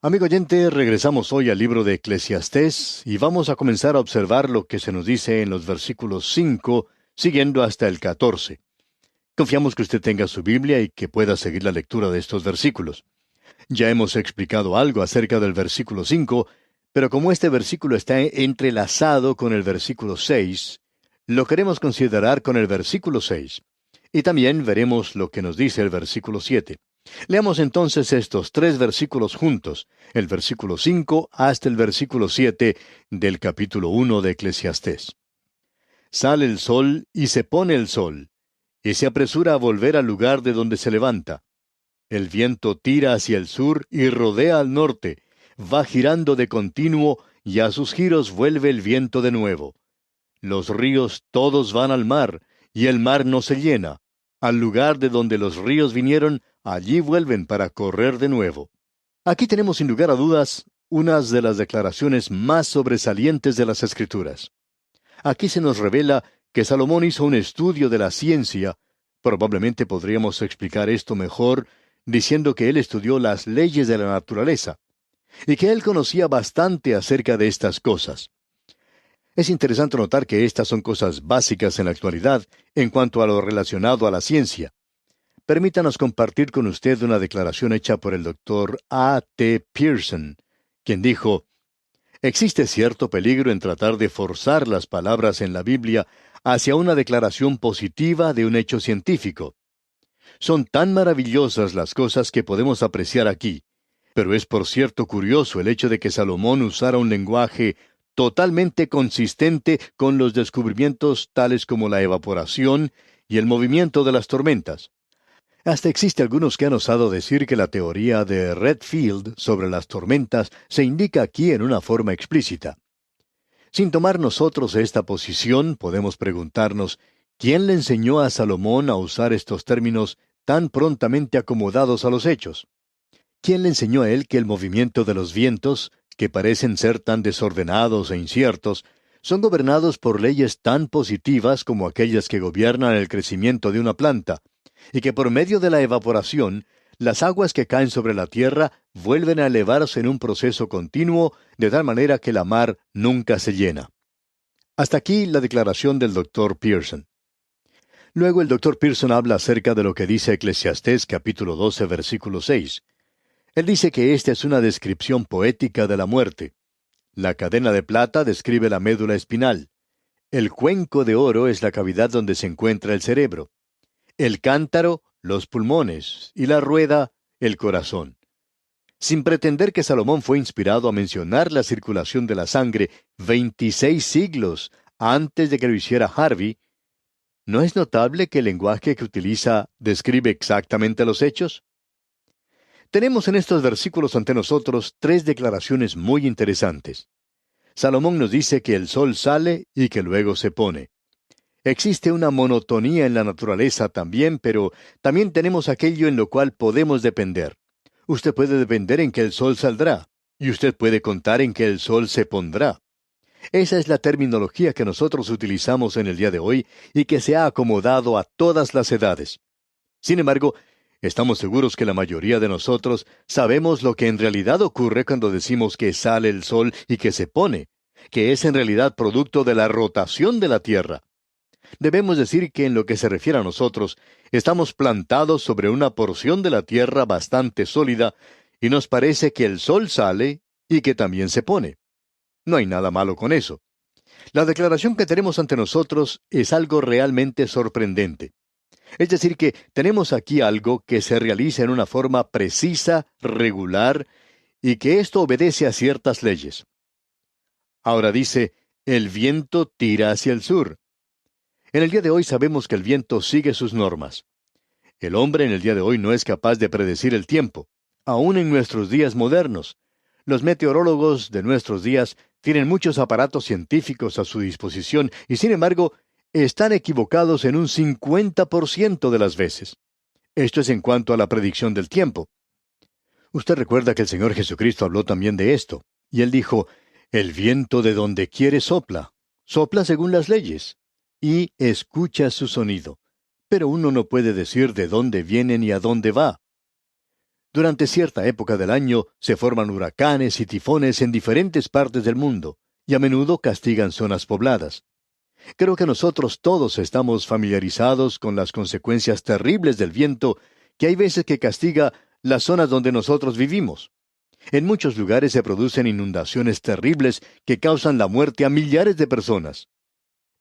Amigo oyente, regresamos hoy al libro de Eclesiastés y vamos a comenzar a observar lo que se nos dice en los versículos 5, siguiendo hasta el 14. Confiamos que usted tenga su Biblia y que pueda seguir la lectura de estos versículos. Ya hemos explicado algo acerca del versículo 5, pero como este versículo está entrelazado con el versículo 6, lo queremos considerar con el versículo 6. Y también veremos lo que nos dice el versículo 7. Leamos entonces estos tres versículos juntos, el versículo 5 hasta el versículo 7 del capítulo 1 de Eclesiastés. Sale el sol y se pone el sol, y se apresura a volver al lugar de donde se levanta. El viento tira hacia el sur y rodea al norte, va girando de continuo, y a sus giros vuelve el viento de nuevo. Los ríos todos van al mar, y el mar no se llena. Al lugar de donde los ríos vinieron, allí vuelven para correr de nuevo. Aquí tenemos sin lugar a dudas unas de las declaraciones más sobresalientes de las Escrituras. Aquí se nos revela que Salomón hizo un estudio de la ciencia. Probablemente podríamos explicar esto mejor diciendo que él estudió las leyes de la naturaleza, y que él conocía bastante acerca de estas cosas. Es interesante notar que estas son cosas básicas en la actualidad en cuanto a lo relacionado a la ciencia. Permítanos compartir con usted una declaración hecha por el doctor A. T. Pierson, quien dijo: existe cierto peligro en tratar de forzar las palabras en la Biblia hacia una declaración positiva de un hecho científico. Son tan maravillosas las cosas que podemos apreciar aquí, pero es por cierto curioso el hecho de que Salomón usara un lenguaje totalmente consistente con los descubrimientos tales como la evaporación y el movimiento de las tormentas. Hasta existe algunos que han osado decir que la teoría de Redfield sobre las tormentas se indica aquí en una forma explícita. Sin tomar nosotros esta posición, podemos preguntarnos, ¿quién le enseñó a Salomón a usar estos términos tan prontamente acomodados a los hechos? ¿Quién le enseñó a él que el movimiento de los vientos, que parecen ser tan desordenados e inciertos, son gobernados por leyes tan positivas como aquellas que gobiernan el crecimiento de una planta, y que por medio de la evaporación, las aguas que caen sobre la tierra vuelven a elevarse en un proceso continuo, de tal manera que la mar nunca se llena? Hasta aquí la declaración del Dr. Pierson. Luego el Dr. Pierson habla acerca de lo que dice Eclesiastés capítulo 12, versículo 6. Él dice que esta es una descripción poética de la muerte. La cadena de plata describe la médula espinal. El cuenco de oro es la cavidad donde se encuentra el cerebro. El cántaro, los pulmones, y la rueda, el corazón. Sin pretender que Salomón fue inspirado a mencionar la circulación de la sangre 26 siglos antes de que lo hiciera Harvey, ¿no es notable que el lenguaje que utiliza describe exactamente los hechos? Tenemos en estos versículos ante nosotros tres declaraciones muy interesantes. Salomón nos dice que el sol sale y que luego se pone. Existe una monotonía en la naturaleza también, pero también tenemos aquello en lo cual podemos depender. Usted puede depender en que el sol saldrá, y usted puede contar en que el sol se pondrá. Esa es la terminología que nosotros utilizamos en el día de hoy y que se ha acomodado a todas las edades. Sin embargo, estamos seguros que la mayoría de nosotros sabemos lo que en realidad ocurre cuando decimos que sale el sol y que se pone, que es en realidad producto de la rotación de la Tierra. Debemos decir que en lo que se refiere a nosotros, estamos plantados sobre una porción de la Tierra bastante sólida, y nos parece que el sol sale y que también se pone. No hay nada malo con eso. La declaración que tenemos ante nosotros es algo realmente sorprendente. Es decir, que tenemos aquí algo que se realiza en una forma precisa, regular, y que esto obedece a ciertas leyes. Ahora dice, el viento tira hacia el sur. En el día de hoy sabemos que el viento sigue sus normas. El hombre en el día de hoy no es capaz de predecir el tiempo, aún en nuestros días modernos. Los meteorólogos de nuestros días tienen muchos aparatos científicos a su disposición y, sin embargo, están equivocados en un 50% de las veces. Esto es en cuanto a la predicción del tiempo. Usted recuerda que el Señor Jesucristo habló también de esto, y Él dijo, el viento de donde quiere sopla, sopla según las leyes, y escucha su sonido, pero uno no puede decir de dónde viene ni a dónde va. Durante cierta época del año se forman huracanes y tifones en diferentes partes del mundo, y a menudo castigan zonas pobladas. Creo que nosotros todos estamos familiarizados con las consecuencias terribles del viento, que hay veces que castiga las zonas donde nosotros vivimos. En muchos lugares se producen inundaciones terribles que causan la muerte a millares de personas.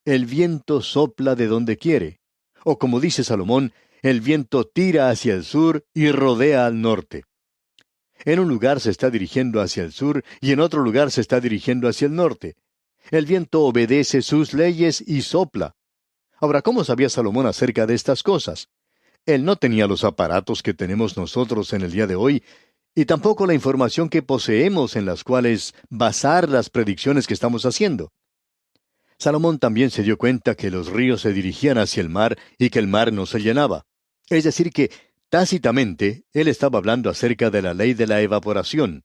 El viento sopla de donde quiere. O como dice Salomón, el viento tira hacia el sur y rodea al norte. En un lugar se está dirigiendo hacia el sur y en otro lugar se está dirigiendo hacia el norte. El viento obedece sus leyes y sopla. Ahora, ¿cómo sabía Salomón acerca de estas cosas? Él no tenía los aparatos que tenemos nosotros en el día de hoy, y tampoco la información que poseemos en las cuales basar las predicciones que estamos haciendo. Salomón también se dio cuenta que los ríos se dirigían hacia el mar y que el mar no se llenaba. Es decir, que tácitamente él estaba hablando acerca de la ley de la evaporación.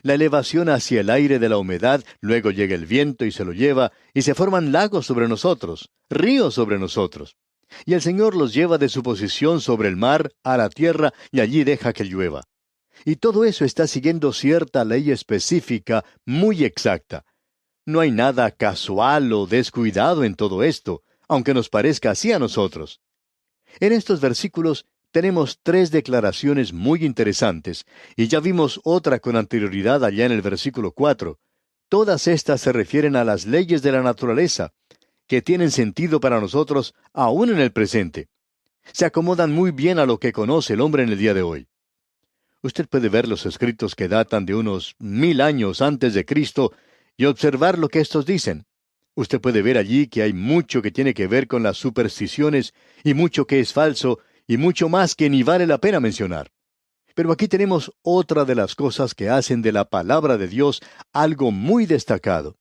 La elevación hacia el aire de la humedad, luego llega el viento y se lo lleva, y se forman lagos sobre nosotros, ríos sobre nosotros. Y el Señor los lleva de su posición sobre el mar a la tierra y allí deja que llueva. Y todo eso está siguiendo cierta ley específica, muy exacta. No hay nada casual o descuidado en todo esto, aunque nos parezca así a nosotros. En estos versículos tenemos tres declaraciones muy interesantes, y ya vimos otra con anterioridad allá en el versículo 4. Todas estas se refieren a las leyes de la naturaleza, que tienen sentido para nosotros aún en el presente. Se acomodan muy bien a lo que conoce el hombre en el día de hoy. Usted puede ver los escritos que datan de unos 1000 años antes de Cristo y observar lo que estos dicen. Usted puede ver allí que hay mucho que tiene que ver con las supersticiones y mucho que es falso y mucho más que ni vale la pena mencionar. Pero aquí tenemos otra de las cosas que hacen de la palabra de Dios algo muy destacado.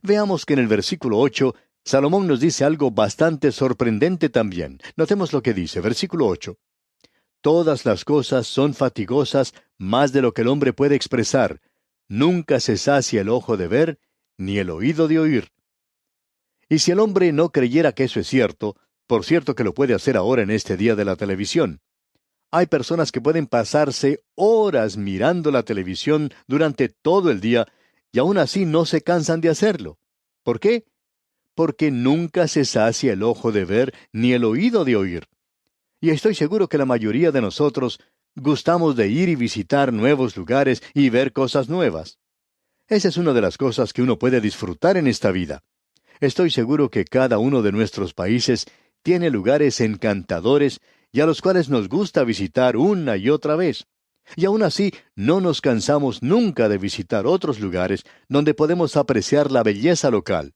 Veamos que en el versículo 8, Salomón nos dice algo bastante sorprendente también. Notemos lo que dice, versículo 8. Todas las cosas son fatigosas más de lo que el hombre puede expresar. Nunca se sacia el ojo de ver, ni el oído de oír. Y si el hombre no creyera que eso es cierto, por cierto que lo puede hacer ahora en este día de la televisión. Hay personas que pueden pasarse horas mirando la televisión durante todo el día y aún así no se cansan de hacerlo. ¿Por qué? Porque nunca se sacia el ojo de ver ni el oído de oír. Y estoy seguro que la mayoría de nosotros gustamos de ir y visitar nuevos lugares y ver cosas nuevas. Esa es una de las cosas que uno puede disfrutar en esta vida. Estoy seguro que cada uno de nuestros países tiene lugares encantadores y a los cuales nos gusta visitar una y otra vez. Y aún así, no nos cansamos nunca de visitar otros lugares donde podemos apreciar la belleza local.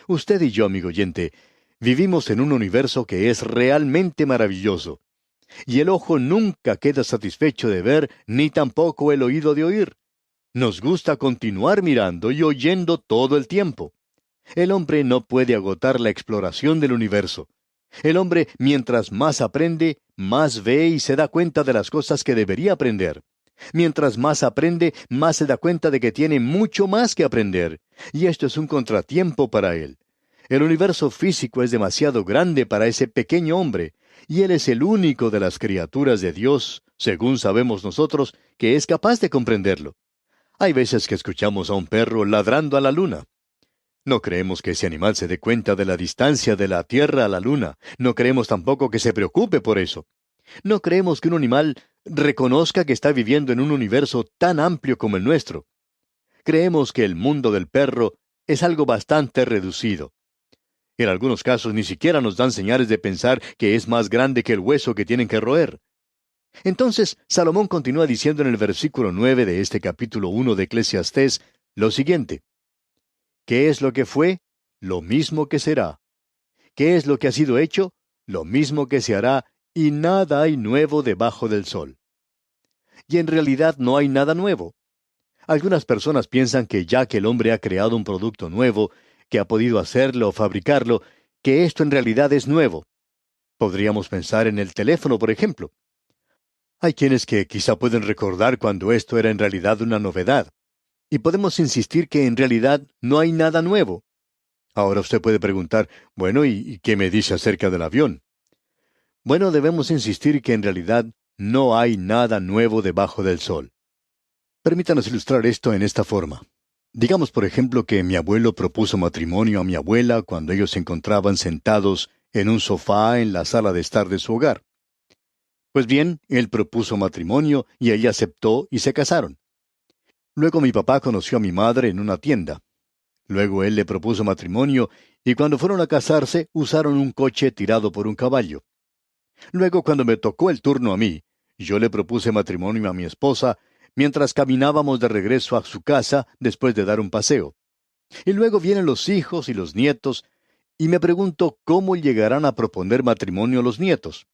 Usted y yo, amigo oyente, vivimos en un universo que es realmente maravilloso. Y el ojo nunca queda satisfecho de ver, ni tampoco el oído de oír. Nos gusta continuar mirando y oyendo todo el tiempo. El hombre no puede agotar la exploración del universo. El hombre, mientras más aprende, más ve y se da cuenta de las cosas que debería aprender. Mientras más aprende, más se da cuenta de que tiene mucho más que aprender. Y esto es un contratiempo para él. El universo físico es demasiado grande para ese pequeño hombre, y él es el único de las criaturas de Dios, según sabemos nosotros, que es capaz de comprenderlo. Hay veces que escuchamos a un perro ladrando a la luna. No creemos que ese animal se dé cuenta de la distancia de la Tierra a la Luna. No creemos tampoco que se preocupe por eso. No creemos que un animal reconozca que está viviendo en un universo tan amplio como el nuestro. Creemos que el mundo del perro es algo bastante reducido. En algunos casos ni siquiera nos dan señales de pensar que es más grande que el hueso que tienen que roer. Entonces, Salomón continúa diciendo en el versículo 9 de este capítulo 1 de Eclesiastés lo siguiente. ¿Qué es lo que fue? Lo mismo que será. ¿Qué es lo que ha sido hecho? Lo mismo que se hará, y nada hay nuevo debajo del sol. Y en realidad no hay nada nuevo. Algunas personas piensan que ya que el hombre ha creado un producto nuevo, que ha podido hacerlo o fabricarlo, que esto en realidad es nuevo. Podríamos pensar en el teléfono, por ejemplo. Hay quienes que quizá pueden recordar cuando esto era en realidad una novedad. Y podemos insistir que en realidad no hay nada nuevo. Ahora usted puede preguntar, bueno, ¿y qué me dice acerca del avión? Bueno, debemos insistir que en realidad no hay nada nuevo debajo del sol. Permítanos ilustrar esto en esta forma. Digamos, por ejemplo, que mi abuelo propuso matrimonio a mi abuela cuando ellos se encontraban sentados en un sofá en la sala de estar de su hogar. Pues bien, él propuso matrimonio y ella aceptó y se casaron. Luego mi papá conoció a mi madre en una tienda. Luego él le propuso matrimonio y cuando fueron a casarse usaron un coche tirado por un caballo. Luego cuando me tocó el turno a mí, yo le propuse matrimonio a mi esposa mientras caminábamos de regreso a su casa después de dar un paseo. Y luego vienen los hijos y los nietos, y me pregunto cómo llegarán a proponer matrimonio los nietos.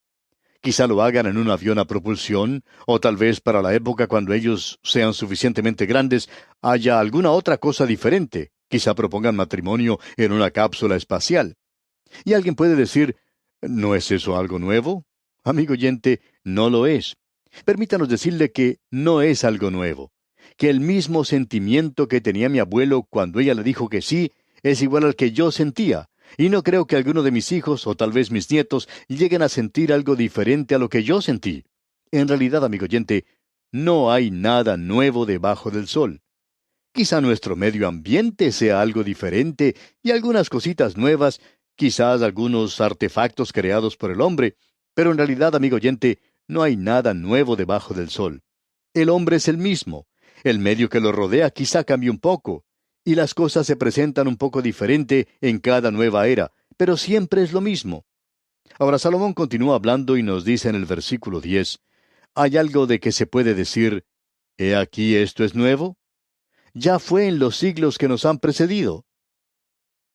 Quizá lo hagan en un avión a propulsión, o tal vez para la época cuando ellos sean suficientemente grandes, haya alguna otra cosa diferente. Quizá propongan matrimonio en una cápsula espacial. Y alguien puede decir, ¿no es eso algo nuevo? Amigo oyente, no lo es. Permítanos decirle que no es algo nuevo. Que el mismo sentimiento que tenía mi abuelo cuando ella le dijo que sí, es igual al que yo sentía. Y no creo que alguno de mis hijos, o tal vez mis nietos, lleguen a sentir algo diferente a lo que yo sentí. En realidad, amigo oyente, no hay nada nuevo debajo del sol. Quizá nuestro medio ambiente sea algo diferente y algunas cositas nuevas, quizás algunos artefactos creados por el hombre, pero en realidad, amigo oyente, no hay nada nuevo debajo del sol. El hombre es el mismo. El medio que lo rodea quizá cambie un poco, y las cosas se presentan un poco diferente en cada nueva era, pero siempre es lo mismo. Ahora Salomón continúa hablando y nos dice en el versículo 10, ¿hay algo de que se puede decir, he aquí esto es nuevo? Ya fue en los siglos que nos han precedido.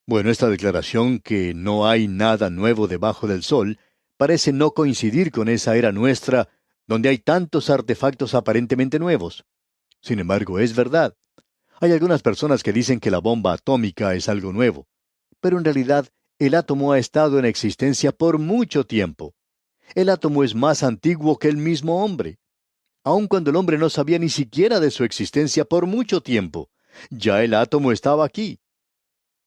Bueno, esta declaración que no hay nada nuevo debajo del sol parece no coincidir con esa era nuestra, donde hay tantos artefactos aparentemente nuevos. Sin embargo, es verdad. Hay algunas personas que dicen que la bomba atómica es algo nuevo, pero en realidad el átomo ha estado en existencia por mucho tiempo. El átomo es más antiguo que el mismo hombre. Aun cuando el hombre no sabía ni siquiera de su existencia por mucho tiempo, ya el átomo estaba aquí.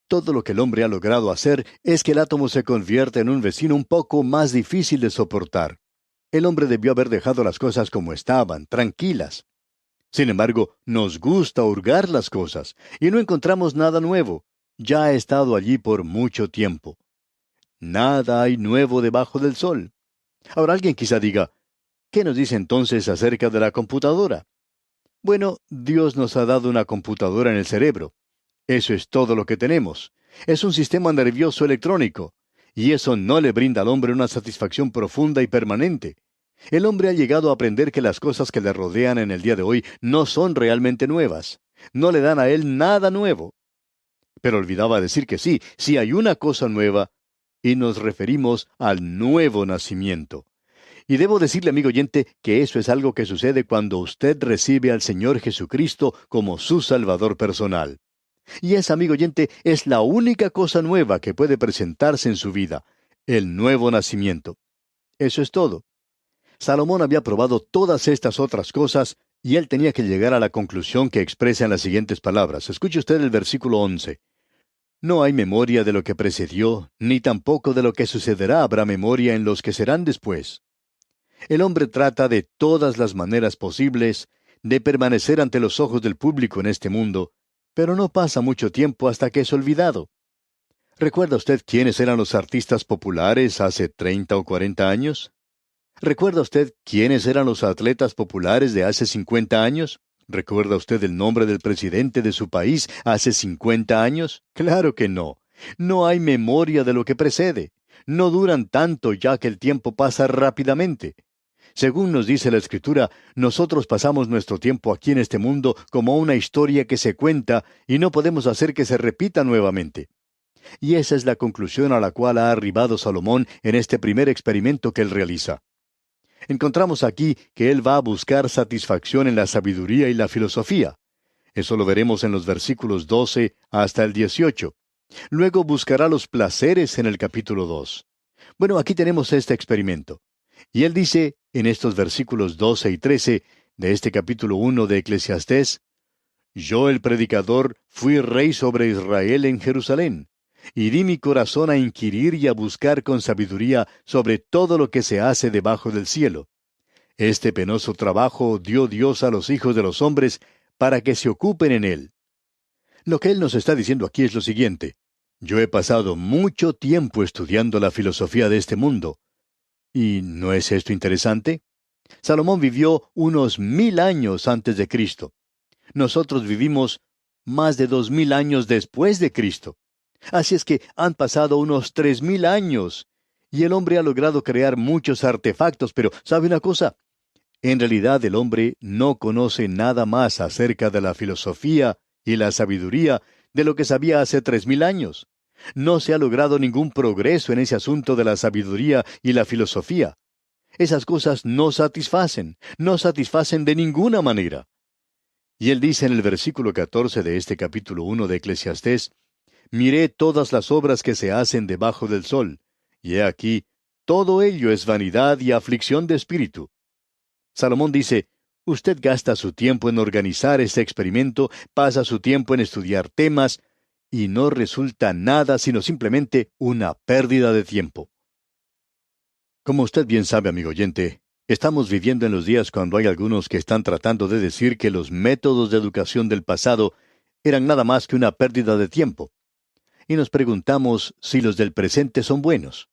Todo lo que el hombre ha logrado hacer es que el átomo se convierta en un vecino un poco más difícil de soportar. El hombre debió haber dejado las cosas como estaban, tranquilas. Sin embargo, nos gusta hurgar las cosas, y no encontramos nada nuevo. Ya ha estado allí por mucho tiempo. Nada hay nuevo debajo del sol. Ahora alguien quizá diga, ¿qué nos dice entonces acerca de la computadora? Bueno, Dios nos ha dado una computadora en el cerebro. Eso es todo lo que tenemos. Es un sistema nervioso electrónico, y eso no le brinda al hombre una satisfacción profunda y permanente. El hombre ha llegado a aprender que las cosas que le rodean en el día de hoy no son realmente nuevas. No le dan a él nada nuevo. Pero olvidaba decir que sí, sí hay una cosa nueva, y nos referimos al nuevo nacimiento. Y debo decirle, amigo oyente, que eso es algo que sucede cuando usted recibe al Señor Jesucristo como su Salvador personal. Y esa, amigo oyente, es la única cosa nueva que puede presentarse en su vida, el nuevo nacimiento. Eso es todo. Salomón había probado todas estas otras cosas, y él tenía que llegar a la conclusión que expresa en las siguientes palabras. Escuche usted el versículo 11. No hay memoria de lo que precedió, ni tampoco de lo que sucederá habrá memoria en los que serán después. El hombre trata de todas las maneras posibles de permanecer ante los ojos del público en este mundo, pero no pasa mucho tiempo hasta que es olvidado. ¿Recuerda usted quiénes eran los artistas populares hace 30 o 40 años? ¿Recuerda usted quiénes eran los atletas populares de hace 50 años? ¿Recuerda usted el nombre del presidente de su país hace 50 años? Claro que no. No hay memoria de lo que precede. No duran tanto ya que el tiempo pasa rápidamente. Según nos dice la Escritura, nosotros pasamos nuestro tiempo aquí en este mundo como una historia que se cuenta y no podemos hacer que se repita nuevamente. Y esa es la conclusión a la cual ha arribado Salomón en este primer experimento que él realiza. Encontramos aquí que él va a buscar satisfacción en la sabiduría y la filosofía. Eso lo veremos en los versículos 12 hasta el 18. Luego buscará los placeres en el capítulo 2. Bueno, aquí tenemos este experimento. Y él dice, en estos versículos 12 y 13 de este capítulo 1 de Eclesiastés, Yo el predicador fui rey sobre Israel en Jerusalén, y di mi corazón a inquirir y a buscar con sabiduría sobre todo lo que se hace debajo del cielo. Este penoso trabajo dio Dios a los hijos de los hombres para que se ocupen en él. Lo que él nos está diciendo aquí es lo siguiente. Yo he pasado mucho tiempo estudiando la filosofía de este mundo. ¿Y no es esto interesante? Salomón vivió unos 1000 años antes de Cristo. Nosotros vivimos más de 2000 años después de Cristo. Así es que han pasado unos 3000 años. Y el hombre ha logrado crear muchos artefactos, pero ¿sabe una cosa? En realidad el hombre no conoce nada más acerca de la filosofía y la sabiduría de lo que sabía hace 3000 años. No se ha logrado ningún progreso en ese asunto de la sabiduría y la filosofía. Esas cosas no satisfacen de ninguna manera. Y él dice en el versículo 14 de este capítulo 1 de Eclesiastés, «Miré todas las obras que se hacen debajo del sol, y he aquí, todo ello es vanidad y aflicción de espíritu». Salomón dice, usted gasta su tiempo en organizar este experimento, pasa su tiempo en estudiar temas, y no resulta nada sino simplemente una pérdida de tiempo. Como usted bien sabe, amigo oyente, estamos viviendo en los días cuando hay algunos que están tratando de decir que los métodos de educación del pasado eran nada más que una pérdida de tiempo. Y nos preguntamos si los del presente son buenos.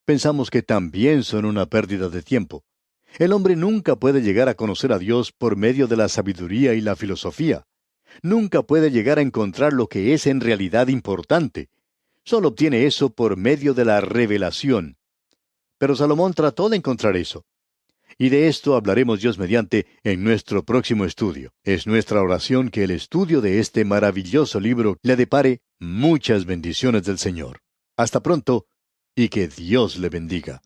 Pensamos que también son una pérdida de tiempo. El hombre nunca puede llegar a conocer a Dios por medio de la sabiduría y la filosofía. Nunca puede llegar a encontrar lo que es en realidad importante. Solo obtiene eso por medio de la revelación. Pero Salomón trató de encontrar eso. Y de esto hablaremos Dios mediante en nuestro próximo estudio. Es nuestra oración que el estudio de este maravilloso libro le depare muchas bendiciones del Señor. Hasta pronto y que Dios le bendiga.